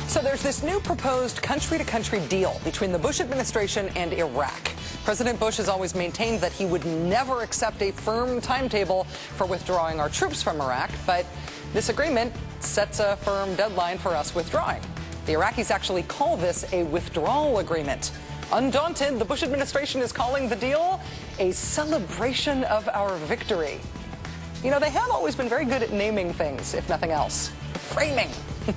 So there's this new proposed country-to-country deal between the Bush administration and Iraq. President Bush has always maintained that he would never accept a firm timetable for withdrawing our troops from Iraq, but this agreement sets a firm deadline for us withdrawing. The Iraqis actually call this a withdrawal agreement. Undaunted, the Bush administration is calling the deal a celebration of our victory. You know, they have always been very good at naming things, if nothing else. Framing.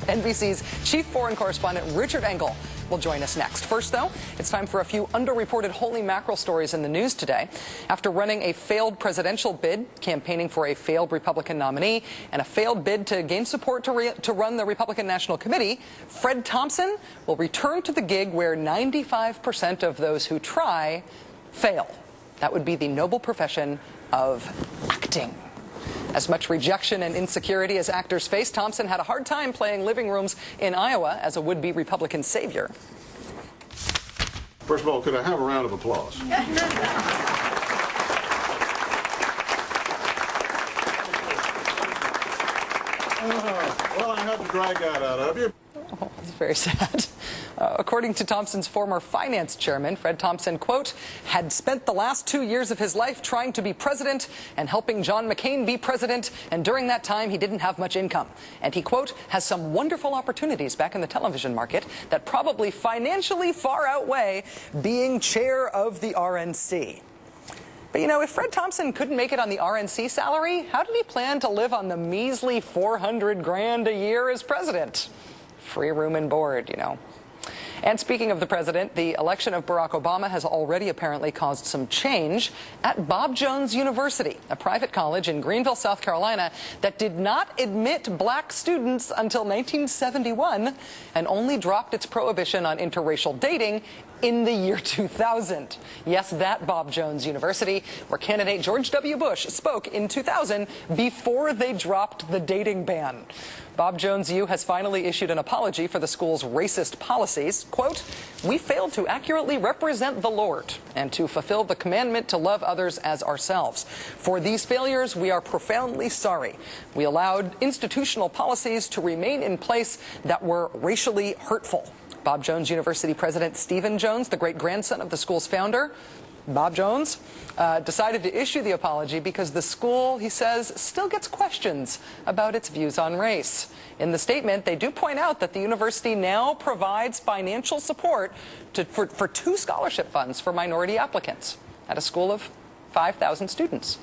NBC's chief foreign correspondent Richard Engel will join us next. First, though, it's time for a few underreported holy mackerel stories in the news today. After running a failed presidential bid, campaigning for a failed Republican nominee, and a failed bid to gain support to run the Republican National Committee, Fred Thompson will return to the gig where 95% of those who try fail. That would be the noble profession of acting. As much rejection and insecurity as actors face, Thompson had a hard time playing living rooms in Iowa as a would-be Republican savior. First of all, could I have a round of applause? Well, I had to drag that out of you. Oh, it's very sad. According to Thompson's former finance chairman, Fred Thompson, quote, had spent the last 2 years of his life trying to be president and helping John McCain be president, and during that time he didn't have much income. And he, quote, has some wonderful opportunities back in the television market that probably financially far outweigh being chair of the RNC. But, you know, if Fred Thompson couldn't make it on the RNC salary, how did he plan to live on the measly $400 grand a year as president? Free room and board, you know. And speaking of the president, the election of Barack Obama has already apparently caused some change at Bob Jones University, a private college in Greenville, South Carolina, that did not admit black students until 1971 and only dropped its prohibition on interracial dating in the year 2000. Yes, that Bob Jones University, where candidate George W. Bush spoke in 2000 before they dropped the dating ban. Bob Jones U has finally issued an apology for the school's racist policies. Quote, we failed to accurately represent the Lord and to fulfill the commandment to love others as ourselves. For these failures, we are profoundly sorry. We allowed institutional policies to remain in place that were racially hurtful. Bob Jones University President Stephen Jones, the great-grandson of the school's founder, Bob Jones, decided to issue the apology because the school, he says, still gets questions about its views on race. In the statement, they do point out that the university now provides financial support for 2 scholarship funds for minority applicants at a school of 5,000 students.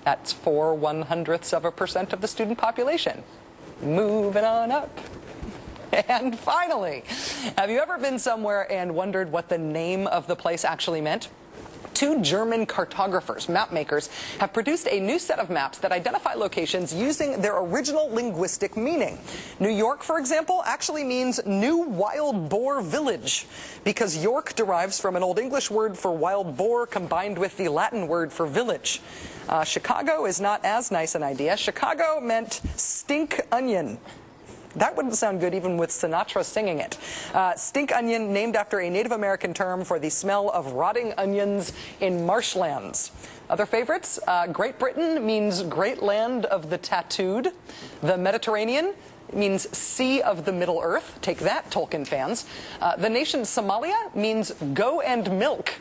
That's 0.04% of the student population. Moving on up. And finally, have you ever been somewhere and wondered what the name of the place actually meant? 2 German cartographers, map makers, have produced a new set of maps that identify locations using their original linguistic meaning. New York, for example, actually means New Wild Boar Village, because York derives from an Old English word for wild boar combined with the Latin word for village. Chicago is not as nice an idea. Chicago meant stink onion. That wouldn't sound good even with Sinatra singing it. Stink onion, named after a Native American term for the smell of rotting onions in marshlands. Other favorites, Great Britain means great land of the tattooed. The Mediterranean means sea of the Middle Earth. Take that, Tolkien fans. The nation Somalia means go and milk.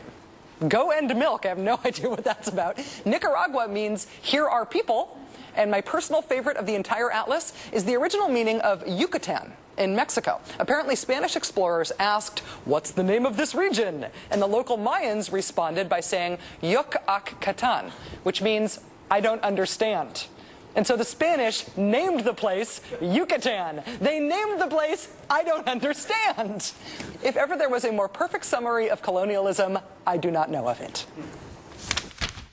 Go and milk. I have no idea what that's about. Nicaragua means here are people. And my personal favorite of the entire atlas is the original meaning of Yucatan in Mexico. Apparently, Spanish explorers asked, what's the name of this region? And the local Mayans responded by saying, Yuc-ac-Catan, which means, I don't understand. And so the Spanish named the place Yucatan. They named the place, I don't understand. If ever there was a more perfect summary of colonialism, I do not know of it.